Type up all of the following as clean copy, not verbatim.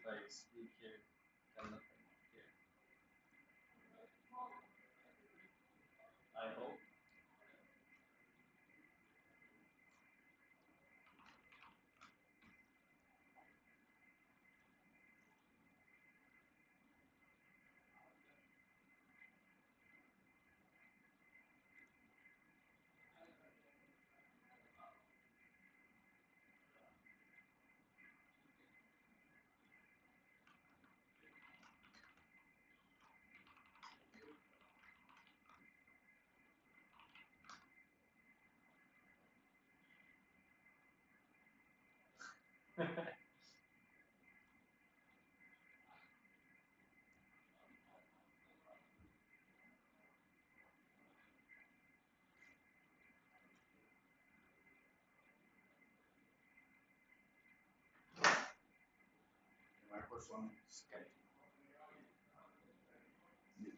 I speak here, cannot hear. I hope. Microphone Skype. Mute.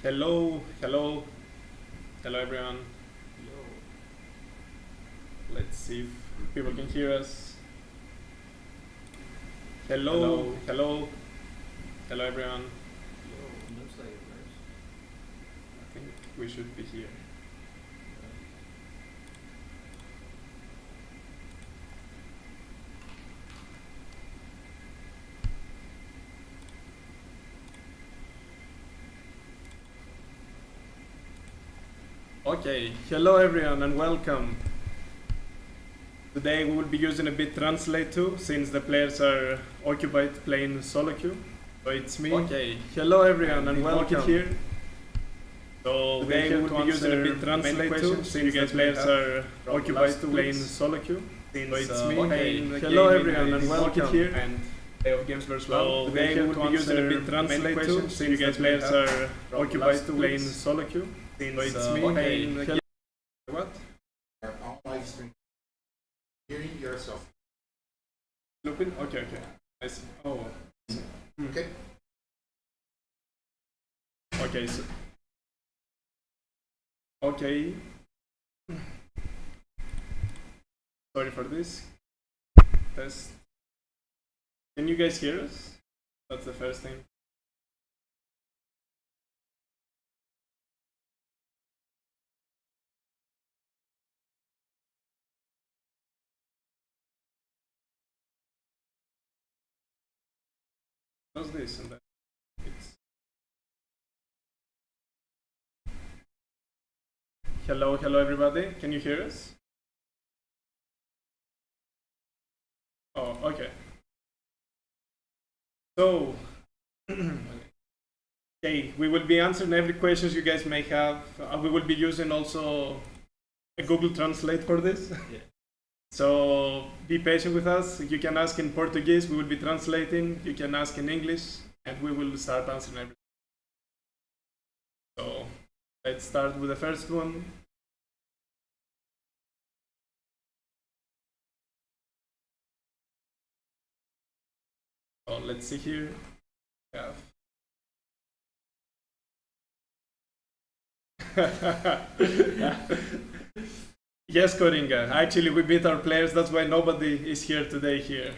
Hello, hello, hello everyone. Let's see if people can hear us. Hello, hello, hello everyone. Looks like it works. I think we should be here. Okay, hello everyone and welcome. Today we will be using a bit translate too, since the players are occupied playing solo queue. So it's me. Okay, hello everyone and welcome here. So today we will be using a bit translate too, since the players are occupied playing solo queue. So it's me. Okay, hello everyone and welcome here. And Day of Games vs. So today we will be using a bit translate too, since the players are occupied playing solo queue. So it's me. Okay, hello. What? On live stream. Hearing yourself. Lupin? Okay. I see. Oh. Okay. Okay, so. Okay. Sorry for this. Test. Can you guys hear us? That's the first thing. How's this? And then it's. Hello, everybody. Can you hear us? Oh, okay. So, okay, we will be answering every questions you guys may have. We will be using also a Google Translate for this. Yeah. So be patient with us. You can ask in Portuguese, we will be translating. You can ask in English, and we will start answering everything. So let's start with the first one. So let's see here. Yeah. Yes, Coringa. Actually, we beat our players. That's why nobody is here today here.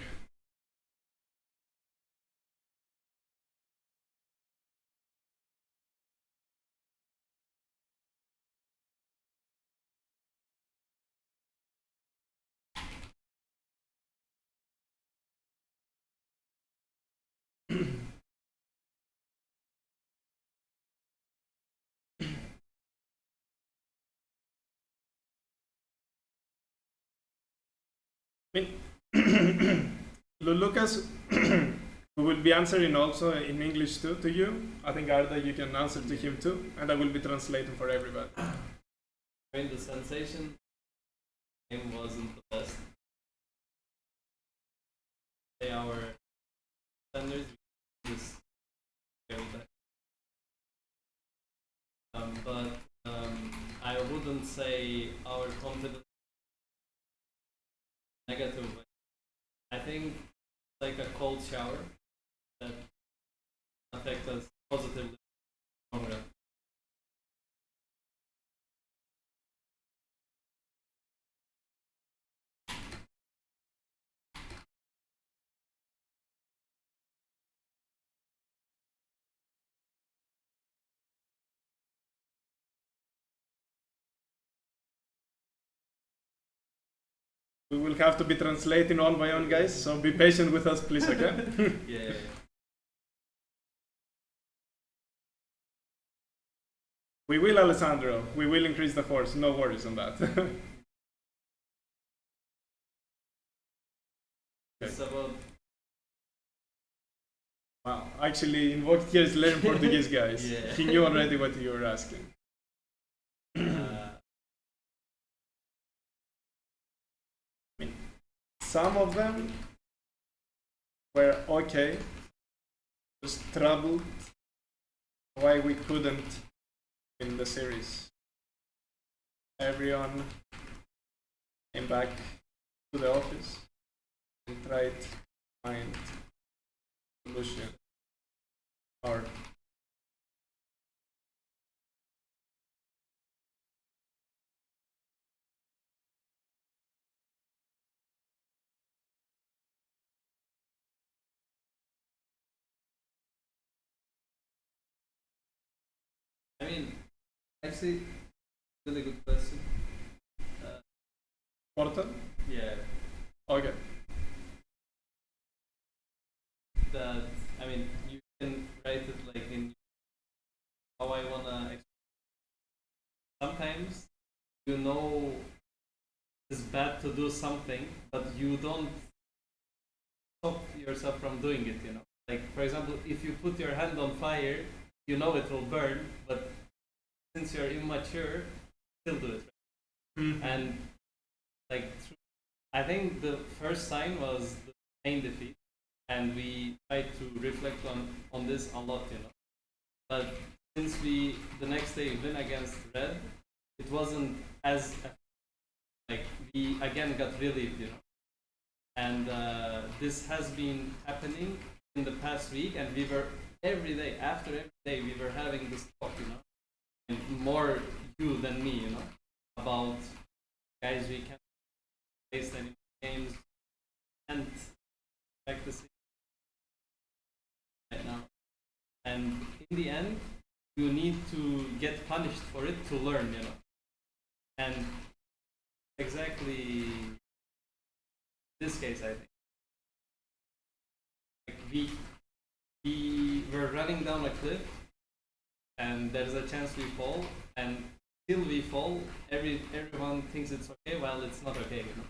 Lucas, we will be answering also in English too to you. I think Arda, you can answer to him too, and I will be translating for everybody. I mean, the sensation game wasn't the best. Our standards just very bad. But I wouldn't say our confidence negative. I think it's like a cold shower that affects us positively. We will have to be translating one by one, guys, so be patient with us, please, okay? Yeah. We will, Alessandro. We will increase the force. No worries on that. It's about. Wow, actually, invokid here is learning Portuguese, guys. Yeah. He knew already what you were asking. Some of them were okay, just troubled why we couldn't in the series. Everyone came back to the office and tried to find a solution. Or I mean, actually, really good question. Portal? Yeah. Okay. That I mean, you can write it like in how I wanna. Sometimes you know it's bad to do something, but you don't stop yourself from doing it. You know, like for example, if you put your hand on fire, you know it will burn, but since you're immature, still do it. Mm-hmm. And like, I think the first sign was the main defeat, and we tried to reflect on this a lot, you know. But since we the next day win against Red, it wasn't as like we again got relieved, you know. And this has been happening in the past week, and we were every day after every day we were having this talk, you know, and more you than me, you know, about guys we can't waste any games and practicing right now. And in the end, you need to get punished for it to learn, you know. And exactly this case, I think. Like we were running down a cliff, and there's a chance we fall, and till we fall, everyone thinks it's okay, while it's not okay, you know.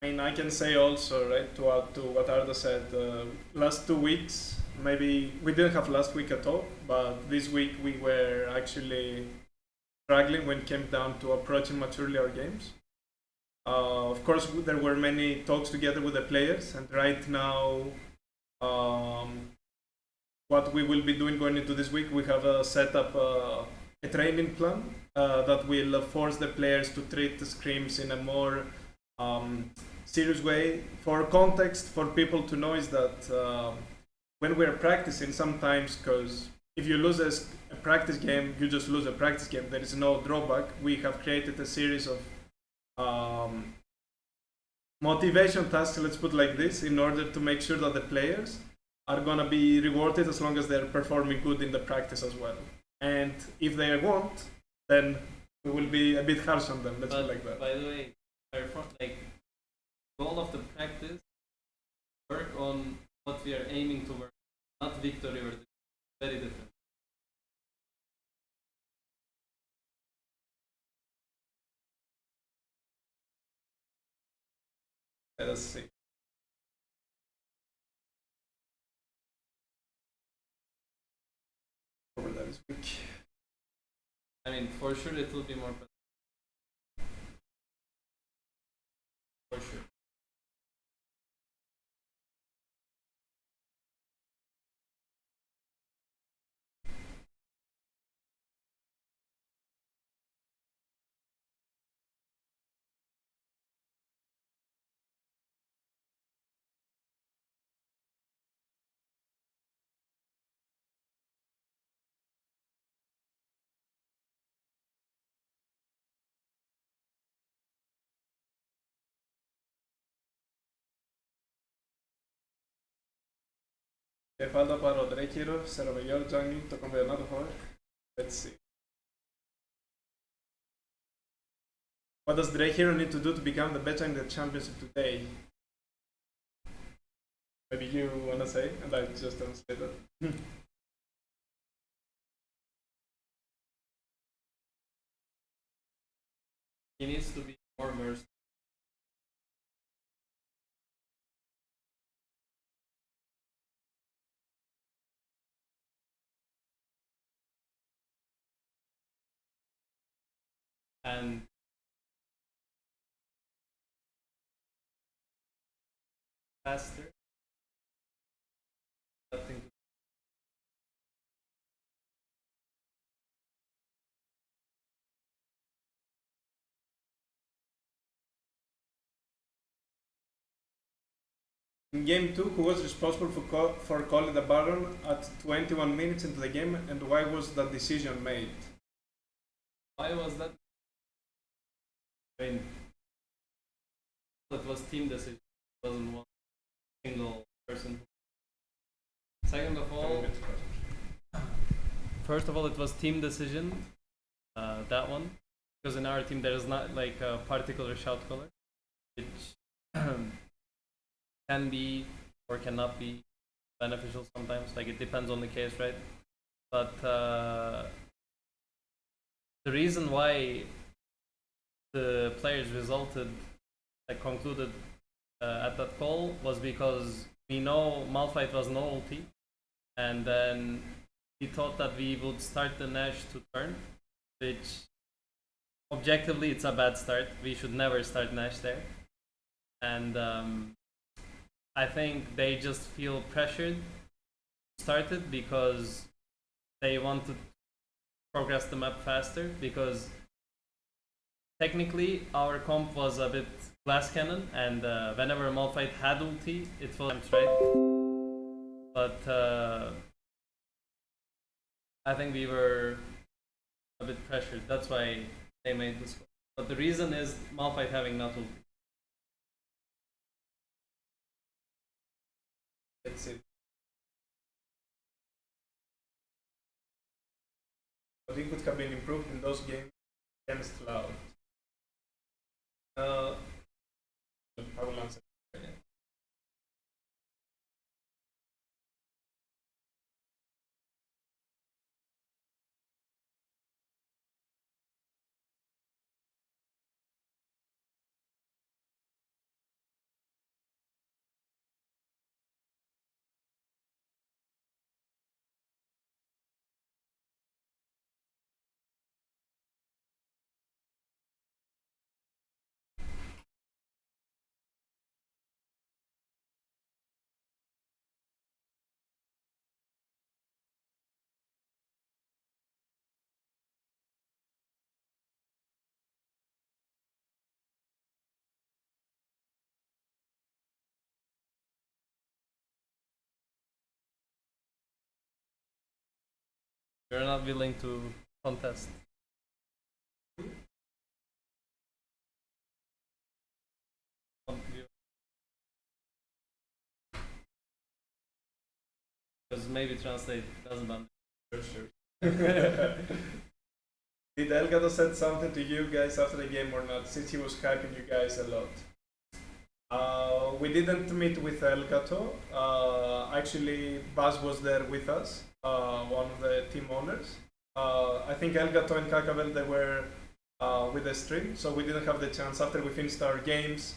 I mean, I can say also, right, to add to what Arda said, last 2 weeks, maybe we didn't have last week at all, but this week we were actually struggling when it came down to approaching maturely our games. Of course, there were many talks together with the players, and right now, what we will be doing going into this week, we have set up a training plan that will force the players to treat the scrims in a more serious way. For context, for people to know, is that when we're practicing, sometimes, because if you lose a practice game, you just lose a practice game. There is no drawback. We have created a series of motivation tasks, let's put like this, in order to make sure that the players are gonna be rewarded as long as they're performing good in the practice as well. And if they won't, then we will be a bit harsh on them. Let's put it like that. By the way, like goal of the practice, work on what we are aiming to work, not victory or very different. Let us see. Over that is weak. I mean, for sure it will be more. For sure. Και falta para o Drake Hero ser o melhor jungle do campeonato fora. Let's see. What does Drake Hero need to do to become the best in the championship today? Maybe you wanna say, and I just translate that. He needs to be more merciful. And faster. Nothing. In game 2, who was responsible for calling the Baron at 21 minutes into the game, and why was that decision made? Why was that? I mean, it was team decision. It wasn't one single person. Second of all, first of all, it was team decision. That one, because in our team there is not like a particular shout caller, which can be or cannot be beneficial sometimes. Like it depends on the case, right? But the reason why the players concluded at that call was because we know Malphite was no ulti, and then he thought that we would start the Nash to turn, which objectively it's a bad start. We should never start Nash there, and I think they just feel pressured to start it because they want to progress the map faster, because technically our comp was a bit glass cannon, and whenever Malphite had ulti, it was right. But I think we were a bit pressured. That's why they made this call. But the reason is Malphite having not ulti. That's it. But it could have been improved in those games against Cloud. I will answer. You're not willing to contest. Because maybe translate doesn't understand. Did Elgato said something to you guys after the game or not, since he was hyping you guys a lot? We didn't meet with Elgato. Actually, Baz was there with us, one of the team owners. I think Elgato and Kakavel, they were with the stream, so we didn't have the chance. After we finished our games,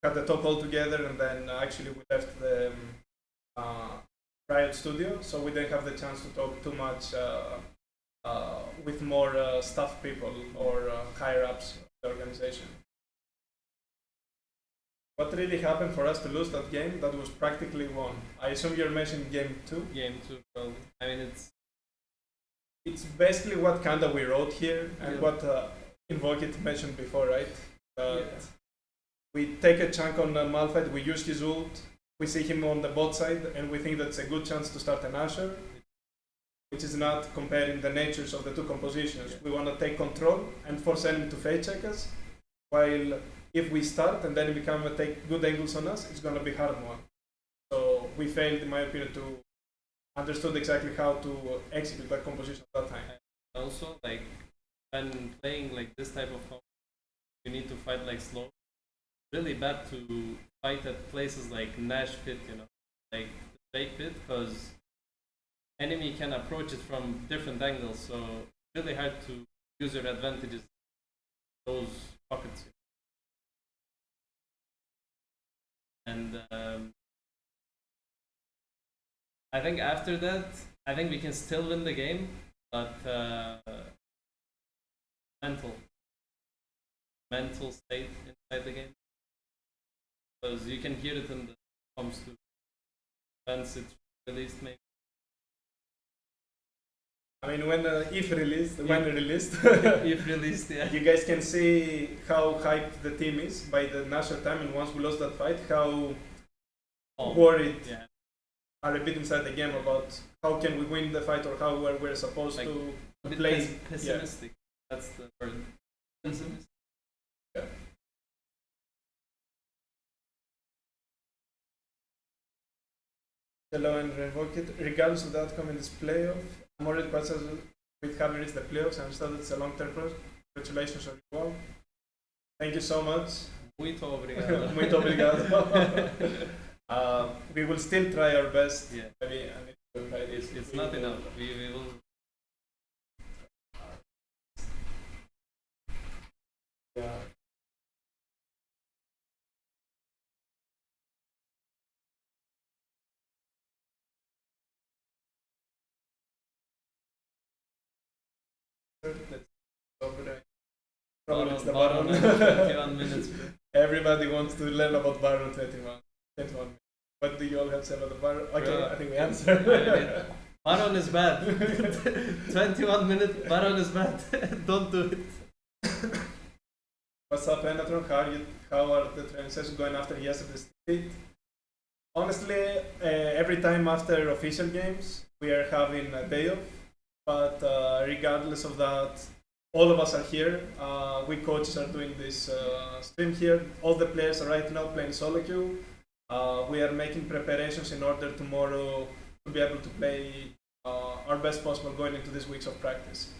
had the talk all together, and then actually we left the Riot Studio, so we didn't have the chance to talk too much with more staff people or higher ups of the organization. What really happened for us to lose that game? That was practically won. I assume you're mentioning game 2? Game 2, probably. I mean, it's basically what kinda we wrote here, and what invokid mentioned before, right? We take a chunk on Malphite, we use his ult, we see him on the bot side, and we think that's a good chance to start an Asher, which is not comparing the natures of the two compositions. We want to take control and force enemy to fade check us, while if we start and then become take good angles on us, it's going to be hard one. So we failed, in my opinion, to understood exactly how to execute that composition at that time. And also, like, when playing like this type of comp, you need to fight like slow. Really bad to fight at places like Nash Pit, you know, like the fake pit, because enemy can approach it from different angles, so it's really hard to use your advantages in those pockets. And I think after that, I think we can still win the game, but mental state inside the game, because you can hear it in the comms too. Once it's released, maybe. I mean, when released, if released, yeah. You guys can see how hyped the team is by the national time, and once we lost that fight, how worried are a bit inside the game about how can we win the fight or how we're supposed like, to a bit play. Pessimistic. That's the word. Pessimistic. Yeah. Hello and invokid. Regardless of the outcome in this playoff, I'm already quite satisfied with having reached the playoffs. I understand it's a long-term process. Congratulations on you all. Thank you so much. Muito obrigado. Muito obrigado. We will still try our best. Yeah. Maybe it's not enough. We will. Yeah. Probably it's the Baron. 21 minutes. Everybody wants to learn about Baron 21 minutes. What do you all have to say about the Baron? Okay, I think we answered. Baron is bad. 21 minutes, Baron is bad. Don't do it. What's up, Enatron? How are the training sessions going after yesterday's defeat? Honestly, every time after official games, we are having a day off. But regardless of that, all of us are here. We coaches are doing this stream here. All the players are right now playing solo queue. We are making preparations in order tomorrow to be able to play our best possible going into these weeks of practice.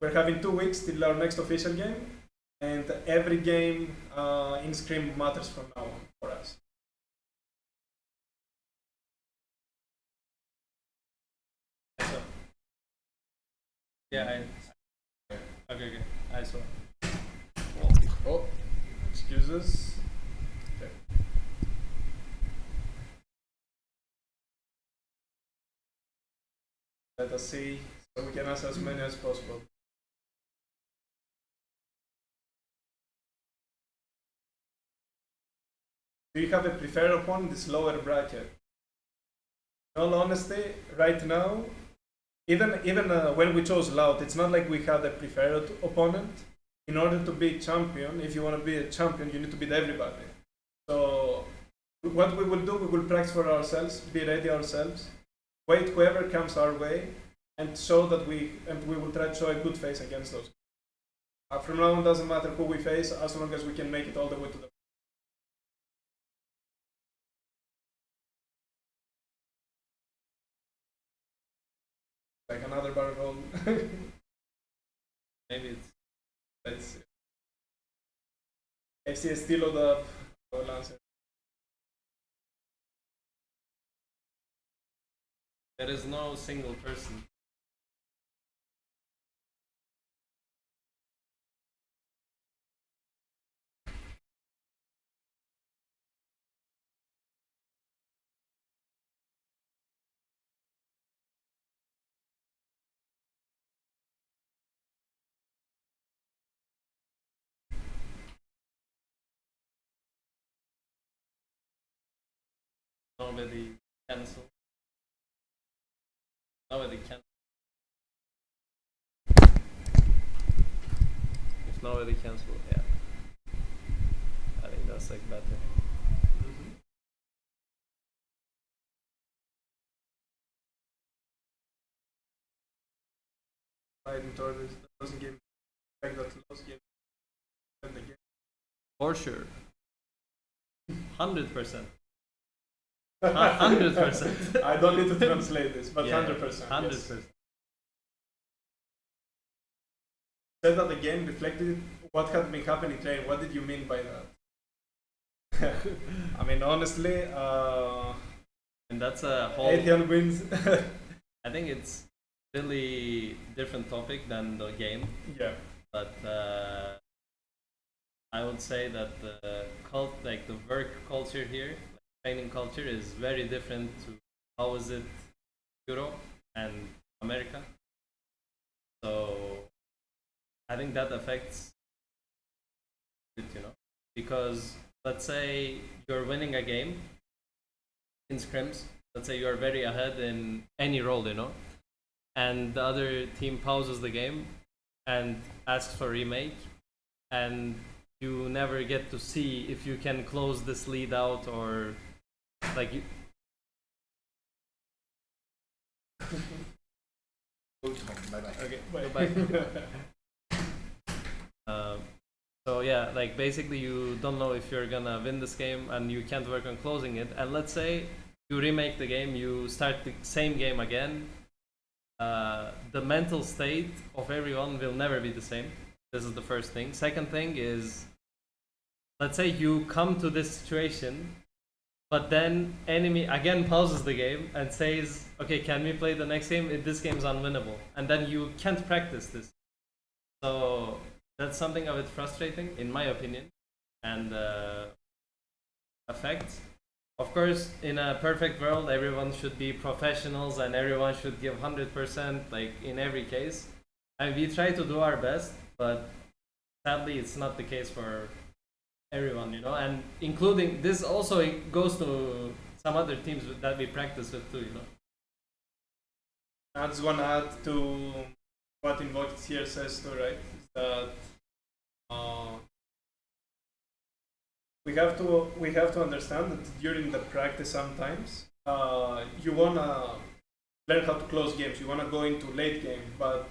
We're having 2 weeks till our next official game, and every game in Scrim matters from now on for us. So. Yeah, okay, I saw. Oh, excuses. Okay. Let us see, so we can answer as many as possible. Do you have a preferred opponent in this lower bracket? In all honesty, right now, even when we chose Loud, it's not like we had a preferred opponent. In order to be champion, if you want to be a champion, you need to beat everybody. So what we will do, we will practice for ourselves, be ready ourselves, wait whoever comes our way, and show that we will try to show a good face against those. From now on, doesn't matter who we face, as long as we can make it all the way to the. Like another barrel roll. Maybe it's. Let's see. FC is still load up. I'll answer. There is no single person. Nobody cancel. Nobody can. If nobody cancel, yeah. I think that's like better. Right in order, that doesn't give back that lost game. And the game. For sure. 100%. 100%. I don't need to translate this, but Yeah, 100%. 100%. Yes. Said that the game reflected what had been happening today. What did you mean by that? I mean, honestly, And that's a whole. Atheon wins. I think it's really different topic than the game, Yeah. but I would say that the like the work culture here, training culture, is very different to how is it Europe and America. So I think that affects it, because let's say you're winning a game in scrims. Let's say you're very ahead in any role, and the other team pauses the game and asks for remake, and you never get to see if you can close this lead out or like you. Bye-bye. Okay. Bye. So yeah, like basically you don't know if you're gonna win this game and you can't work on closing it. And let's say you remake the game, you start the same game again. The mental state of everyone will never be the same. This is the first thing. Second thing is, let's say you come to this situation, but then enemy again pauses the game and says, okay, can we play the next game? This game's unwinnable. And then you can't practice this. So that's something a bit frustrating, in my opinion, and affects. Of course, in a perfect world, everyone should be professionals and everyone should give 100%, like in every case. And we try to do our best, but sadly, it's not the case for everyone, and including this also goes to some other teams that we practice with too, I just want to add to what invokid here says too, right? Is that we have to understand that during the practice sometimes you wanna learn how to close games. You wanna go into late game, but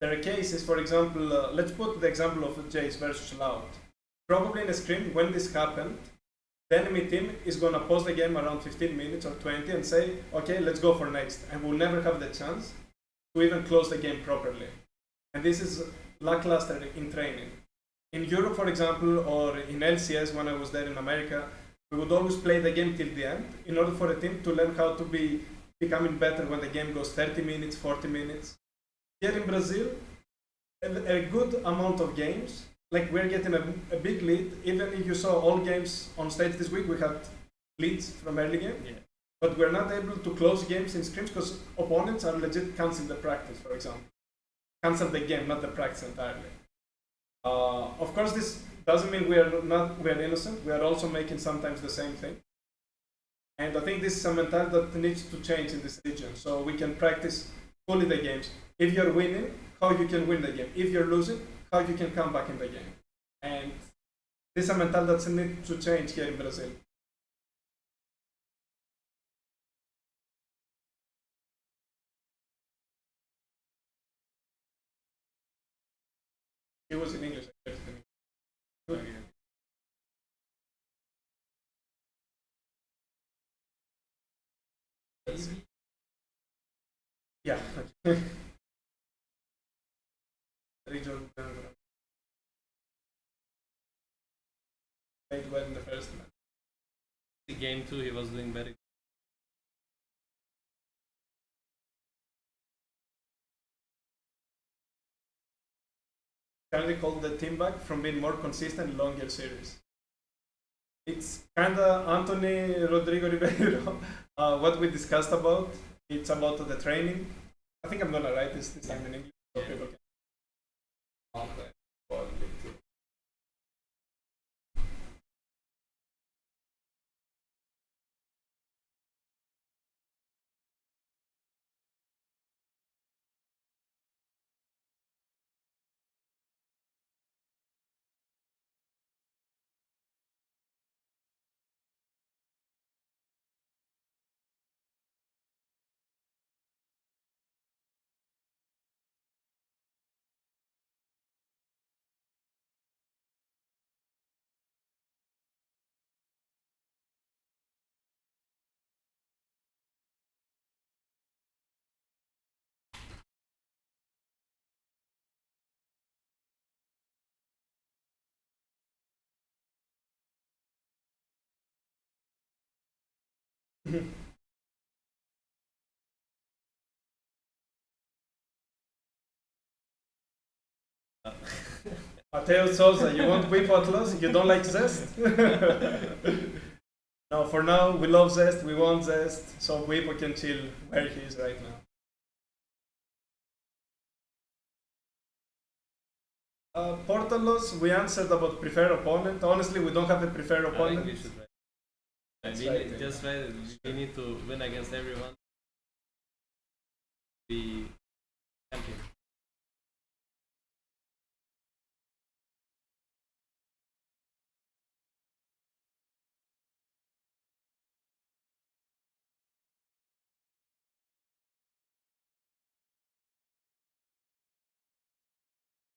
there are cases. For example, let's put the example of Jace versus Loud. Probably in a scrim, when this happened, the enemy team is gonna pause the game around 15 minutes or 20 and say, okay, let's go for next, and we'll never have the chance to even close the game properly. And this is lackluster in training. In Europe, for example, or in LCS when I was there in America, we would always play the game till the end in order for a team to learn how to be becoming better when the game goes 30 minutes, 40 minutes. Here in Brazil, a good amount of games, like we're getting a big lead. Even if you saw all games on stage this week, we had leads from early game. Yeah. But we're not able to close games in scrims because opponents are legit canceling the practice, for example. Cancel the game, not the practice entirely. Of course, this doesn't mean we're innocent. We are also making sometimes the same thing. And I think this is a mentality that needs to change in this region, so we can practice fully the games. If you're winning, how you can win the game. If you're losing, how you can come back in the game. And this is a mentality that needs to change here in Brazil. He was in English. I guess. Okay. Yeah. Regional played well in the first match. The game 2 he was doing very good. Can we call the team back from being more consistent in longer series? It's kinda Anthony Rodrigo Ribeiro. What we discussed about, it's about the training. I think I'm gonna write this time in English so people can. Mateo Souza, you want Whip Atlas? You don't like Zest? No, for now, we love Zest, we want Zest, so Whip can chill where he is right now. Portalos, we answered about preferred opponent. Honestly, we don't have a preferred I think opponent. we should write. That's We right, need, just write. We need to win against everyone. Be champion.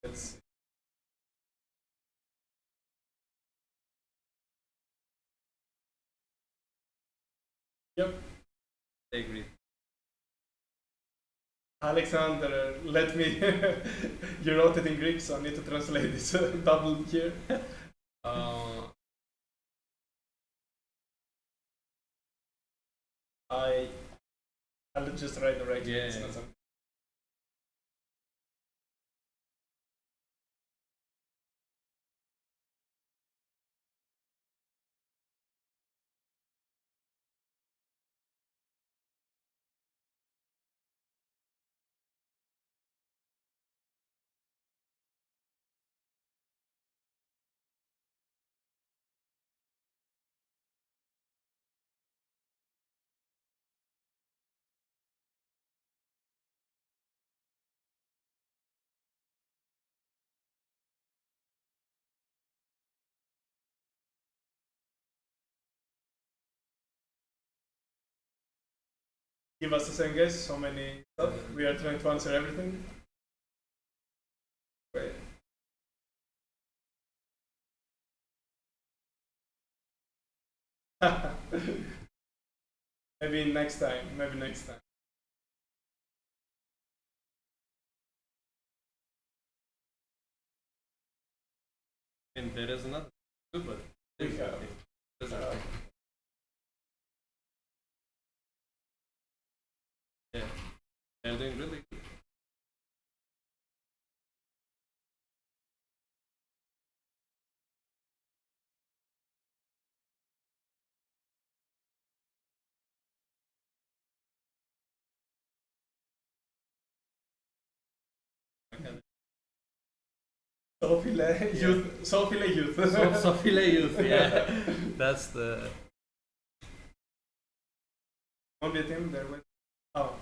Let's see. Yep. I agree. Alexander, let me. You wrote it in Greek, so I need to translate this double here. I'll just write the right. Yeah. It's not something. Give us the same guess, so many stuff. We are trying to answer everything. Great. Maybe next time. Maybe next time. And there is another good, but We have. yeah, they're doing really good. Sophile Youth. Sophile Youth. Sophile Youth, yeah. That's the. Won't be a team there with. Oh.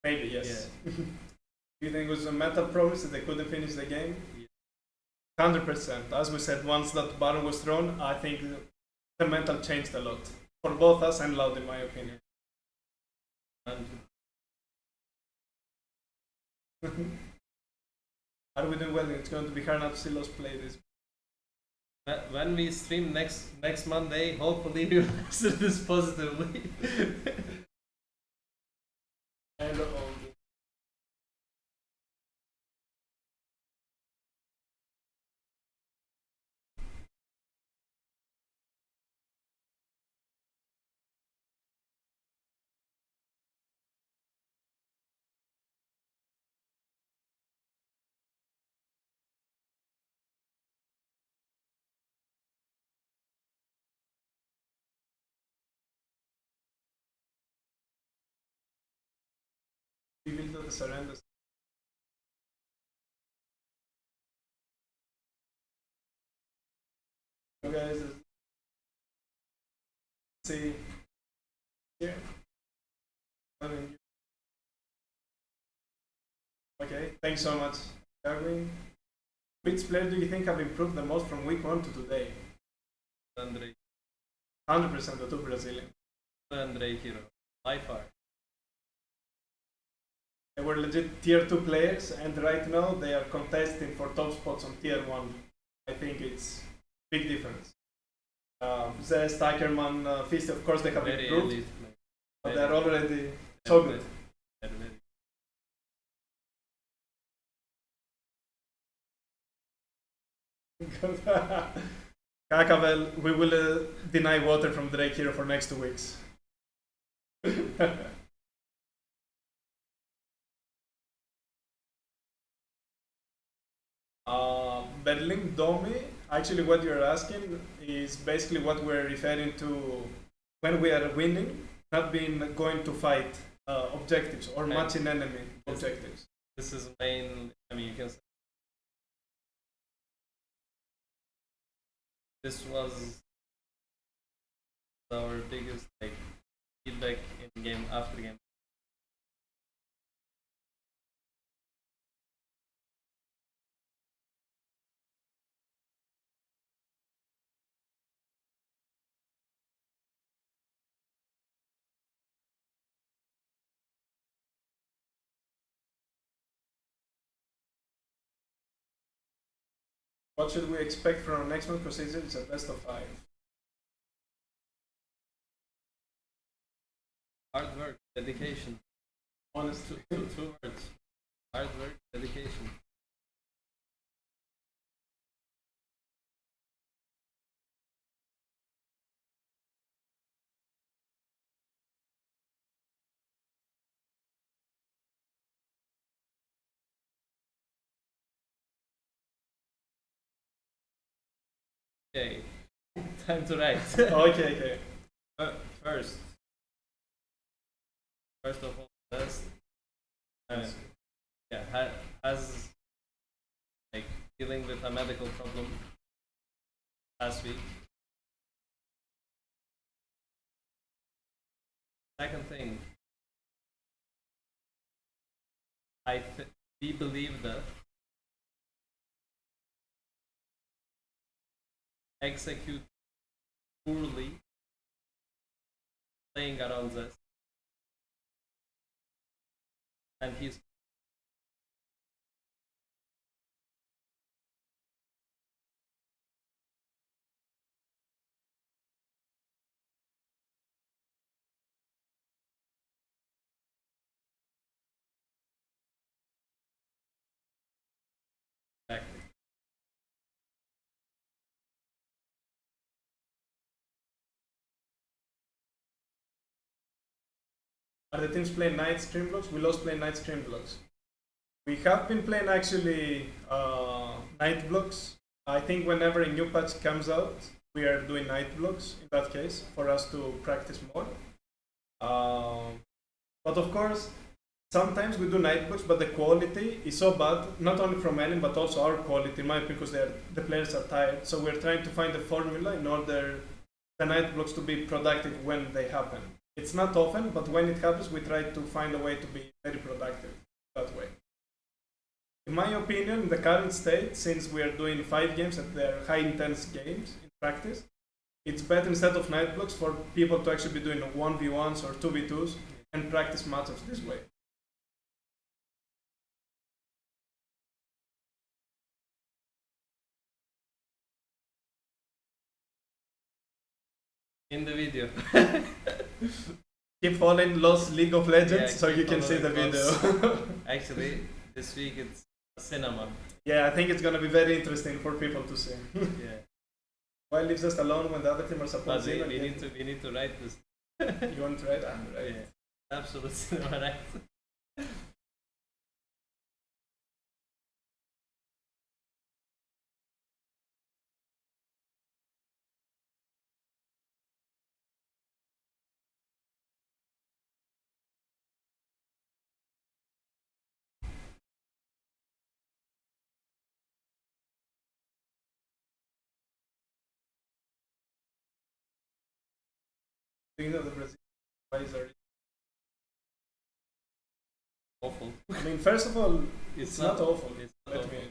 Maybe, yes. Yeah. You think it was a mental promise that they couldn't finish the game? Yeah. 100%. As we said, once that baron was thrown, I think the mental changed a lot. For both us and Loud, in my opinion. And Are we doing well? It's going to be hard not to see Los play this. When we stream next Monday, hopefully we will answer this positively. And we will do the surrender. So guys, see here. Okay, thanks so much, Darwin. Which player do you think have improved the most from week 1 to today? Andre. 100% the two Brazilian. Andre Hero, by far. They were legit tier 2 players, and right now they are contesting for top spots on tier 1. I think it's big difference. Zest, Ackerman, Feast, of course they have Very improved, elite, but they're already so good. Kakavel, we will deny water from Drake Hero for next 2 weeks. Berlin Domi, actually what you're asking is basically what we're referring to when we are winning, not being going to fight objectives or matching enemy objectives. This is main, I mean, you can say this was our biggest feedback in game after game. What should we expect from our next one? Because it's a best of 5. Hard work, dedication. Honestly. Two words. Hard work, dedication. Okay, time to write. Okay. First of all, best. Has dealing with a medical problem last week. Second thing, we believe that execute poorly playing around us, and he's exactly. Are the teams playing night stream blocks? We lost playing night stream blocks. We have been playing actually night blocks. I think whenever a new patch comes out, we are doing night blocks in that case for us to practice more. But of course, sometimes we do night blocks, but the quality is so bad, not only from Ellen, but also our quality, in my opinion, because the players are tired. So we're trying to find a formula in order the night blocks to be productive when they happen. It's not often, but when it happens, we try to find a way to be very productive that way. In my opinion, in the current state, since we are doing 5 games and they're high intense games in practice, it's better instead of night blocks for people to actually be doing 1v1s or 2v2s and practice matchups this way. in the video. Keep following Los League of Legends Yeah, so you keep can see the following video. Actually, this week it's cinema. Yeah, I think it's gonna be very interesting for people to see. Yeah. Why leaves us alone when the other team are But supposed we, to? we need to write this. You want to write? Right. Yeah. Absolute cinema, right? Do you know the Brazilian guys are? Awful. I mean, first of all, it's not awful. It's not Let awful. me.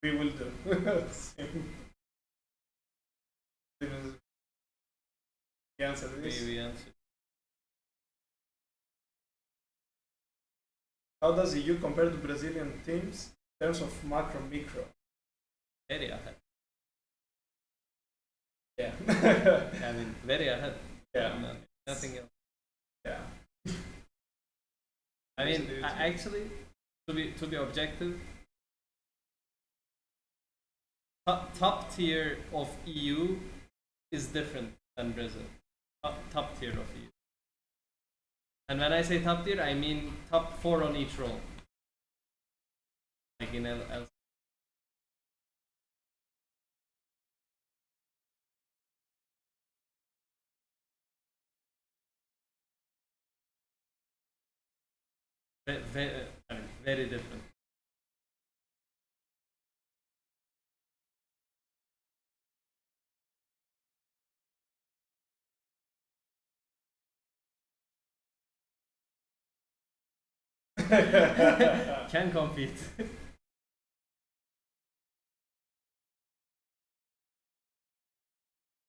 We will do. The answer is. We answered. How does the EU compare to Brazilian teams in terms of macro micro? Very ahead. Yeah. I mean, very ahead. Yeah. Nothing else. Yeah. I mean, actually, to be objective, top tier of EU is different than Brazil. Top tier of EU. And when I say top tier, I mean top 4 on each role. Like in L. Very different. Can compete.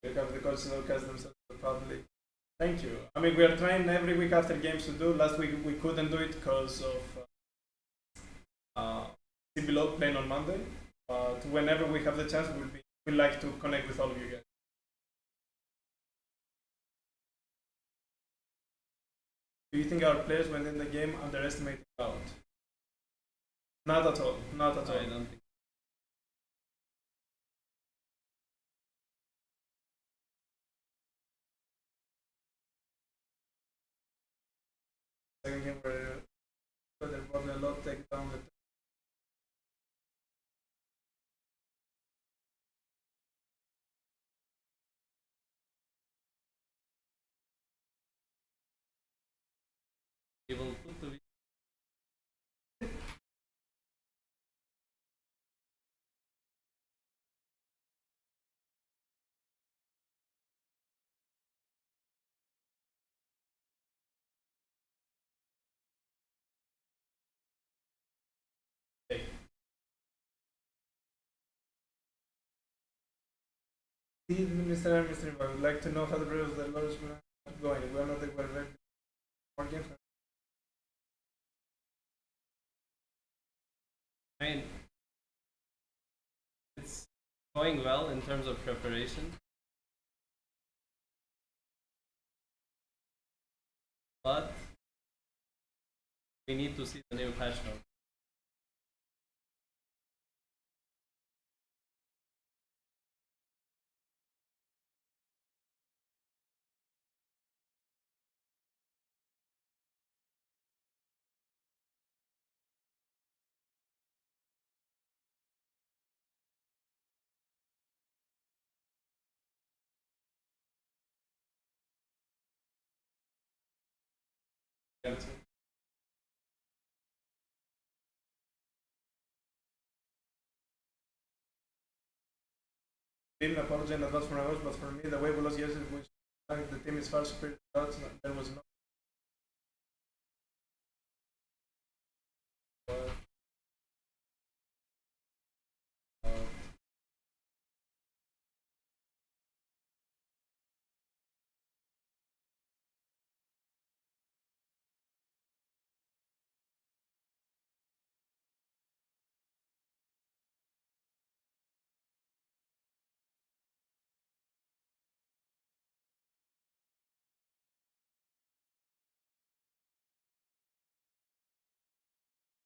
We have the coach cast themselves to the public. Thank you. I mean, we are trying every week after games to do. Last week we couldn't do it because of See Below playing on Monday. But whenever we have the chance, we'd like to connect with all of you guys. Do you think our players went in the game underestimating out? Not at all. Not at all. I don't think. Second game where they're probably a lot take down the. Able to be. Mr. I would like to know how the Brewers the Lords were going. We are not very more games. I mean, it's going well in terms of preparation, but we need to see the new patch notes. Didn't apologize in advance for my words, but for me, the way we lost yesterday, which the team is far superior to us, there was no.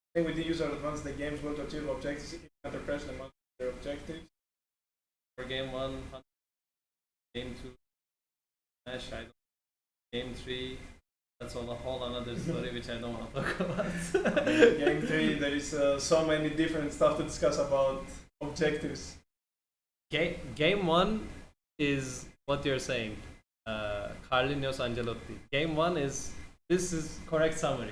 I think we did use our advance the games well to achieve objectives under pressure among their objectives. For game 1, game 2, Smash, game 3, that's a whole another story which I don't want to talk about. Game 3, there is so many different stuff to discuss about objectives. Game 1 is what you're saying. Carlinhos Ancelotti. Game 1 is, this is correct summary.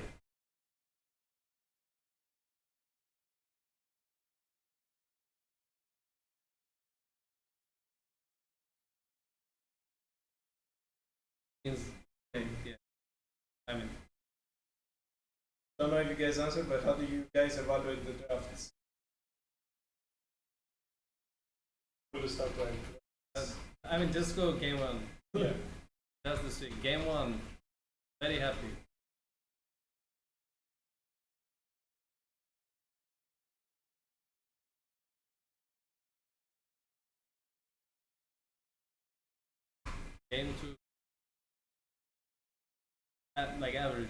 Yeah. I mean, don't know if you guys answered, but how do you guys evaluate the drafts? We'll start right. I mean, just go game 1. Yeah. Just this week. Game 1, very happy. Game 2, at like average.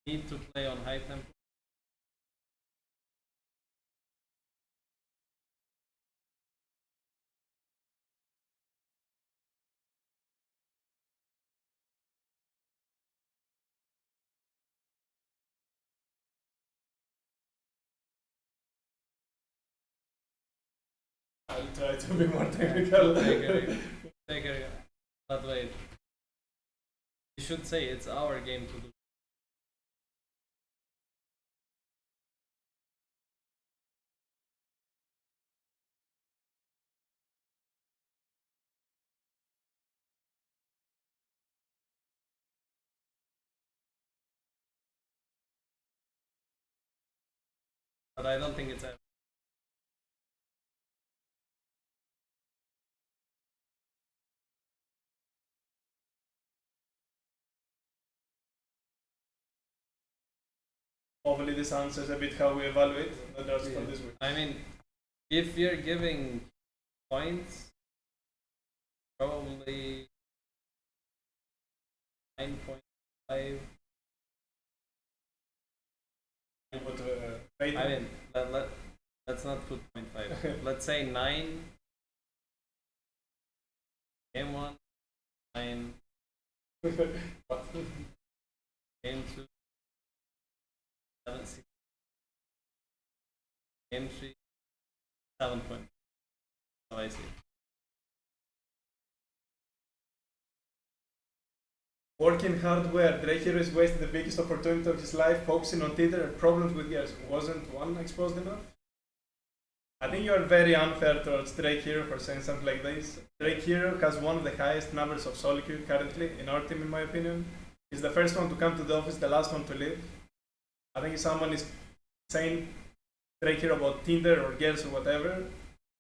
Need to play on high tempo. I'll try to be more technical. Take it. But wait. You should say it's our game to do. But I don't think it's a. Hopefully this answers a bit how we evaluate the drafts for this week. I mean, if you're giving points, probably 9.5. But, I mean, let's not put 0.5. Let's say 9. Game 1, 9. Game 2, 7, 6. Game 3, 7 points. So I see. Working hardware, Drake Hero is wasting the biggest opportunity of his life, focusing on Twitter and problems with gears. Wasn't one exposed enough? I think you are very unfair towards Drake Hero for saying something like this. Drake Hero has one of the highest numbers of solo queue currently in our team, in my opinion. He's the first one to come to the office, the last one to leave. I think if someone is saying Drake Hero about Tinder or girls or whatever,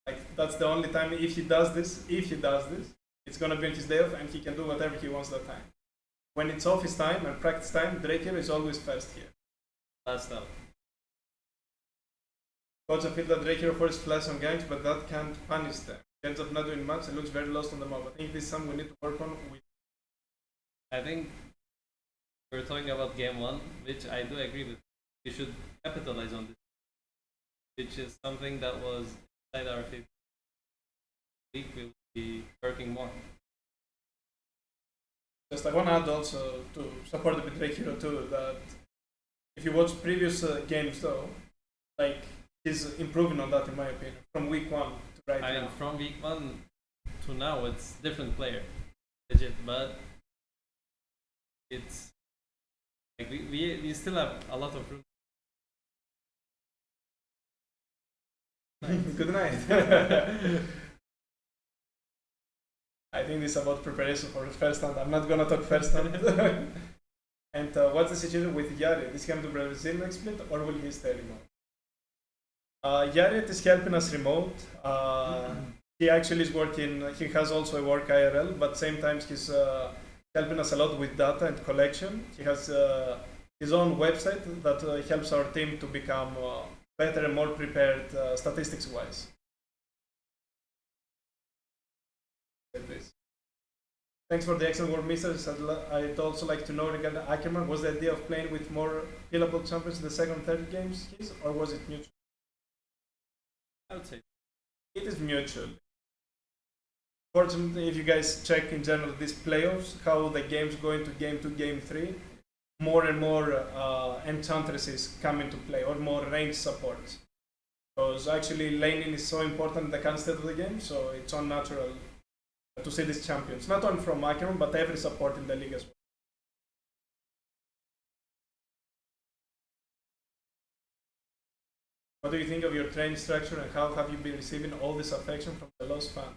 like that's the only time if he does this, it's gonna be on his day off and he can do whatever he wants that time. When it's office time and practice time, Drake Hero is always first here. Last up. Coach, I feel that Drake Hero forces flash on gangs, but that can't punish them. He ends up not doing much and looks very lost on the map. I think this is something we need to work on. I think we're talking about game 1, which I do agree with. We should capitalize on this, which is something that was inside our favor. Week we'll be working more. Just I want to add also to support the Drake Hero too that if you watch previous games though, like he's improving on that in my opinion from week 1 to right now. I mean, from week 1 to now, it's different player, legit. But it's like we still have a lot of room. Good night. I think this is about preparation for the first hand. I'm not gonna talk first hand. And what's the situation with Yaret? Is he coming to Brazil next split or will he stay remote? Yaret is helping us remote. He actually is working, he has also a work IRL, but same time he's helping us a lot with data and collection. He has his own website that helps our team to become better and more prepared statistics wise. Thanks for the excellent work, Mr. I'd also like to know regarding Ackerman, was the idea of playing with more killable champions in the second and third games his, or was it mutual? I would say it is mutual. Fortunately, if you guys check in general these playoffs, how the games go into game 2, game 3, more and more enchantresses come into play, or more range supports. Because actually laning is so important in the current state of the game, so it's unnatural to see these champions, not only from Ackerman, but every support in the league as well. What do you think of your training structure and how have you been receiving all this affection from the Lost fans?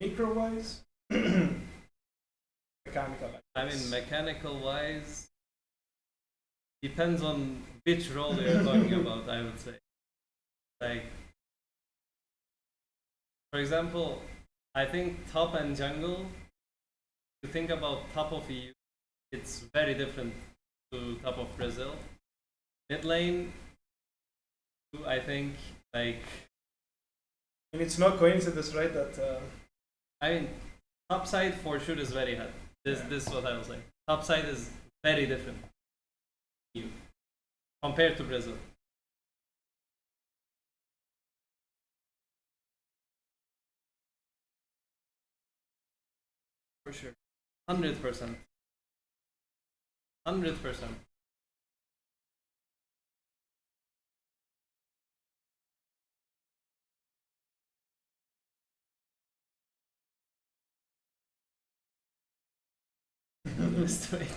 Micro wise, mechanical. I mean, mechanical wise, depends on which role you're talking about. I would say, like, for example, I think top and jungle. To think about top of EU, it's very different to top of Brazil. Mid lane, I think, like. And it's no coincidence, right? That I mean, top side for sure is very hard. This is what I will say. Top side is very different compared to Brazil. For sure, 100%. 100%. Let's wait.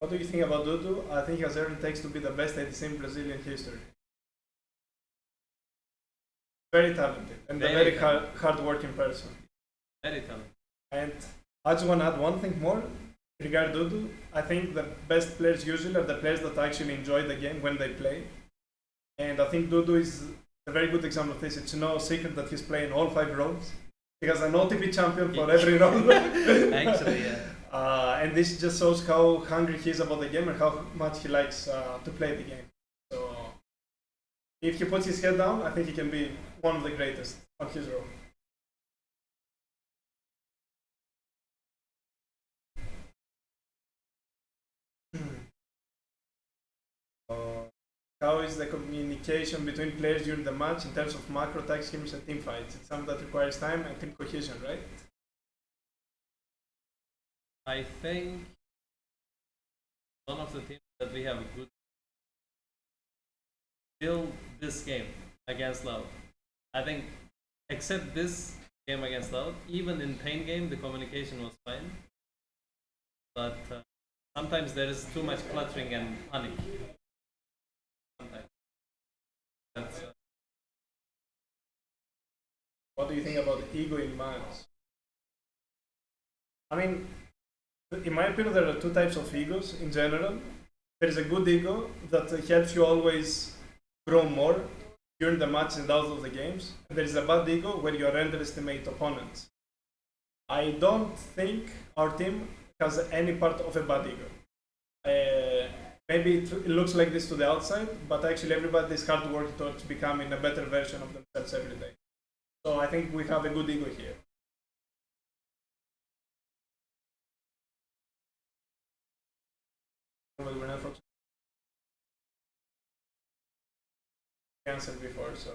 what do you think about Dudu? I think he has everything it takes to be the best ADC in Brazilian history. Very talented and a very hard-working person. Very talented. And I just want to add one thing more regarding Dudu. I think the best players usually are the players that actually enjoy the game when they play. And I think Dudu is a very good example of this. It's no secret that he's playing all 5 roles. He has an OTP champion for every role. Actually, yeah. And this just shows how hungry he is about the game and how much he likes to play the game. So if he puts his head down, I think he can be one of the greatest on his role. How is the communication between players during the match in terms of macro tag schemes and team fights? It's something that requires time and team cohesion, right? I think one of the things that we have good till this game against Loud. I think except this game against Loud, even in Pain game the communication was fine. But sometimes there is too much cluttering and panic. Sometimes. That's, what do you think about ego in match? I mean, in my opinion, there are two types of egos in general. There is a good ego that helps you always grow more during the matches and out of the games. And there is a bad ego where you underestimate opponents. I don't think our team has any part of a bad ego. Maybe it looks like this to the outside, but actually everybody is hard working towards becoming a better version of themselves every day. So I think we have a good ego here. Well, we're not answered before, so.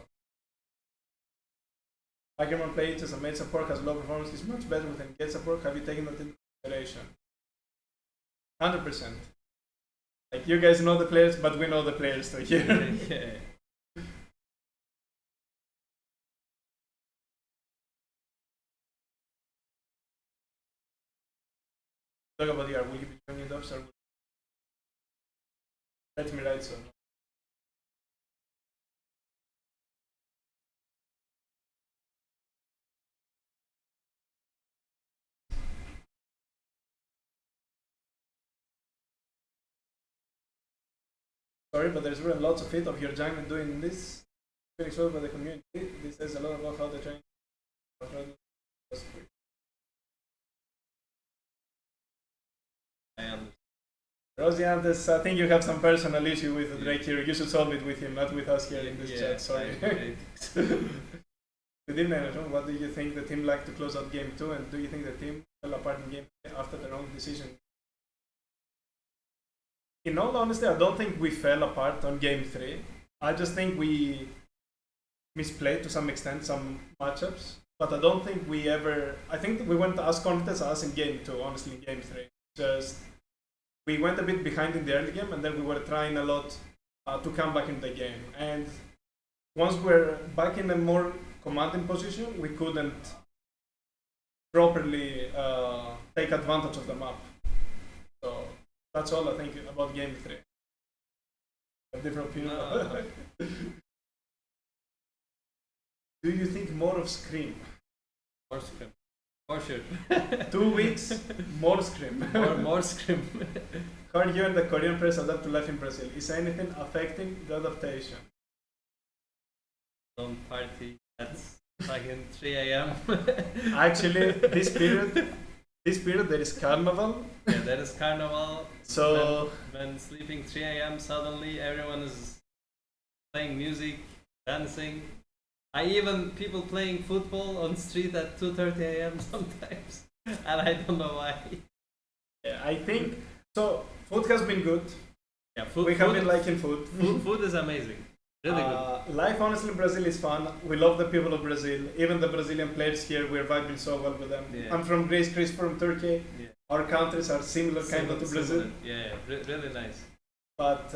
Ackerman played as a mid support, has low performance, is much better with engaged support. Have you taken that into consideration? 100%. Like, you guys know the players, but we know the players too here. Yeah. Talk about the will you be joining those or let me write so. Sorry, but there's really lots of it of your jungle doing this. Very sure by the community. This says a lot about how the training. I understand. Rosiantes, I think you have some personal issue with Drake here. You should solve it with him, not with us here in this chat. Sorry. Good evening, Enatron. What do you think the team like to close out game 2, and do you think the team fell apart in game 3 after the wrong decision? In all honesty, I don't think we fell apart on game 3. I just think we misplayed to some extent some matchups, but I don't think we ever. I think we went as confident as us in game 2, honestly, in game 3. Just we went a bit behind in the early game, and then we were trying a lot to come back into the game. And once we're back in a more commanding position, we couldn't properly take advantage of the map. So that's all I think about game 3. A different opinion. No. Do you think more of Scream? More Scream. For sure. 2 weeks, more Scream. more Scream. How are you and the Korean press adapt to life in Brazil? Is anything affecting the adaptation? Don't party. That's like in 3 a.m. Actually, this period there is carnival. Yeah, there is carnival. So when sleeping 3 a.m. suddenly everyone is playing music, dancing. People playing football on street at 2:30 a.m. sometimes, and I don't know why. Yeah, I think so. Food has been good. Yeah, food. We have been liking food. Food is amazing. Really good. Life honestly in Brazil is fun. We love the people of Brazil. Even the Brazilian players here, we're vibing so well with them. Yeah. I'm from Greece, Chris from Turkey. Yeah. Our countries are similar kind of to Brazil. Yeah, really nice. But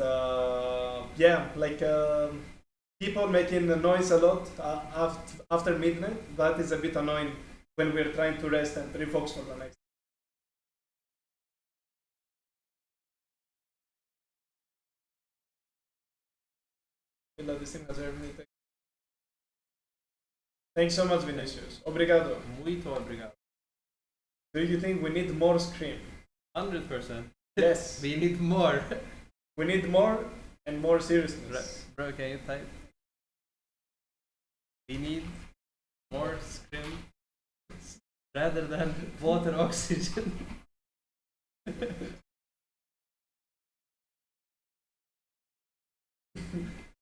yeah, like people making the noise a lot after midnight. That is a bit annoying when we're trying to rest and refocus for the next. Thanks so much, Vinicius. Obrigado. Muito obrigado. Do you think we need more Scream? 100%. Yes. We need more. We need more and more seriousness. Bro, can you type? We need more Scream rather than water oxygen.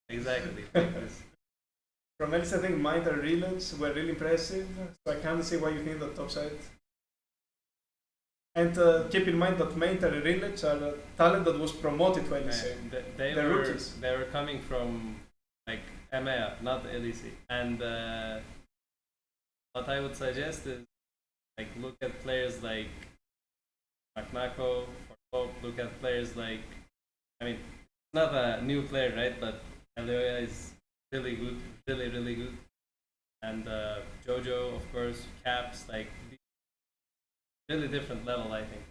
Exactly. Like this. From Ellis, I think Mind and Reloads were really impressive, so I can't see why you think the top side. And keep in mind that Mind and Reloads are a talent that was promoted to LEC. They were coming from like EMEA, not LEC. And what I would suggest is like look at players like Maknako, look at players like, I mean, not a new player, right? But Aloya is really good, really good. And Jojo, of course, Caps, like really different level, I think.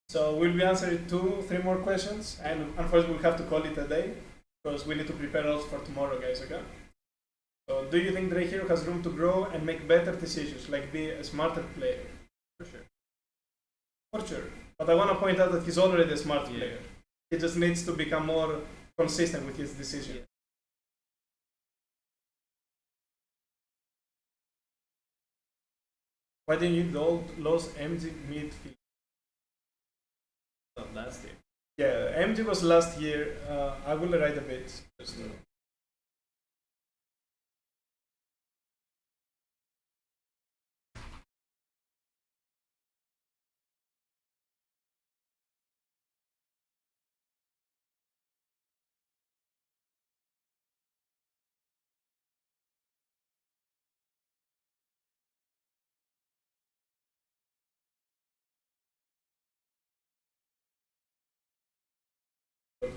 So we'll be answering 2-3 more questions, and unfortunately we'll have to call it a day because we need to prepare also for tomorrow, guys. Okay. So do you think Drake Hero has room to grow and make better decisions, like be a smarter player? For sure. But I want to point out that he's already a smart Yeah. player. He just needs to become more consistent with his decision. Yeah. Why didn't you lose MG midfield? Not last year. Yeah, MG was last year. I will write a bit. Just to...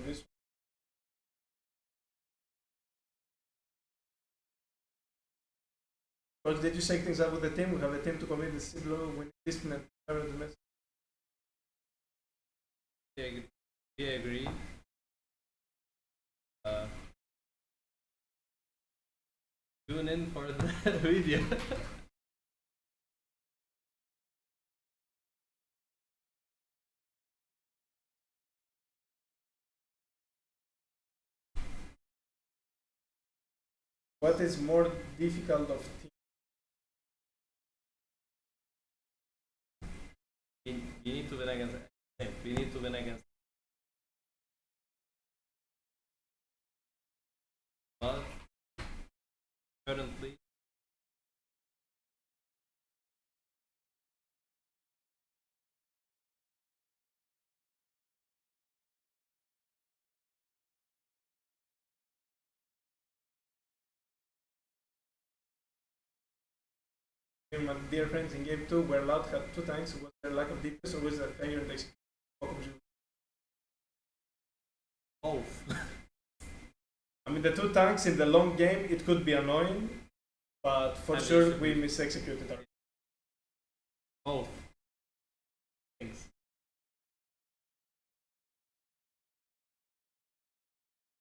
This. Coach, did you shake things up with the team? We have a team to commit the Ciblo, win discipline, and the message. We agree. Tune in for the video. What is more difficult of team? We need to win against. We need to win against. But currently, My dear friends, in game 2, where Loud had 2 tanks, was there lack of deepness or was there failure in execution? both. I mean, the 2 tanks in the long game, it could be annoying, but for And sure should we be. mis-executed our. Both things.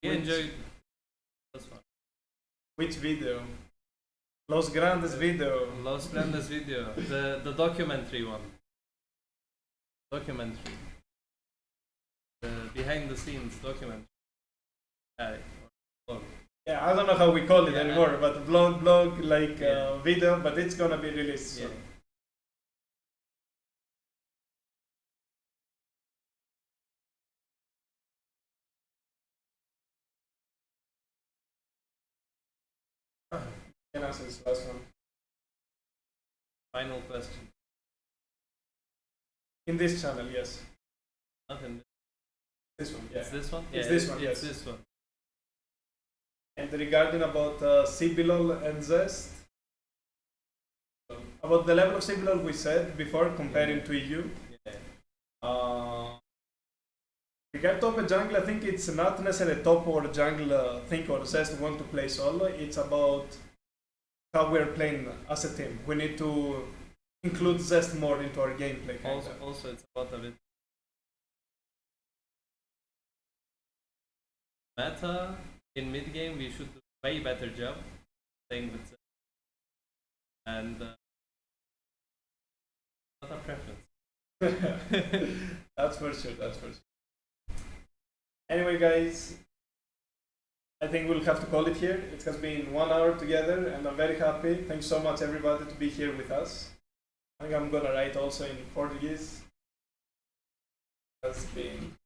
We Which- enjoyed this one. Which video? Los Grandes video. Los Grandes video, the documentary one. Documentary. The behind the scenes documentary. Vlog. Yeah, I don't know how we call it Yeah, anymore, but vlog like Yeah. video, but it's gonna be released soon. Yeah. Can answer this last one. Final question. In this channel, yes. Not in This one, yeah. It's this one? It's Yeah, this one, It's yes. this one. And regarding about Cibilol and Zest, about the level of Cibilol we said before comparing to EU. Yeah. Regarding top and jungle, I think it's not necessarily top or jungle thing or Zest want to play solo. It's about how we're playing as a team. We need to include Zest more into our gameplay. Also, it's about a bit meta in mid game. We should do a way better job playing with Zest. And not a preference. That's for sure. That's for sure. Anyway, guys, I think we'll have to call it here. It has been 1 hour together, and I'm very happy. Thanks so much, everybody, to be here with us. I think I'm gonna write also in Portuguese. Has been.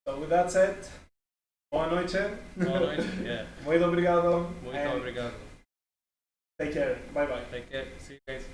So with that said, boa noite. Boa noite. Yeah. Muito obrigado. Muito and obrigado. Take care. Bye bye. Take care. See you guys.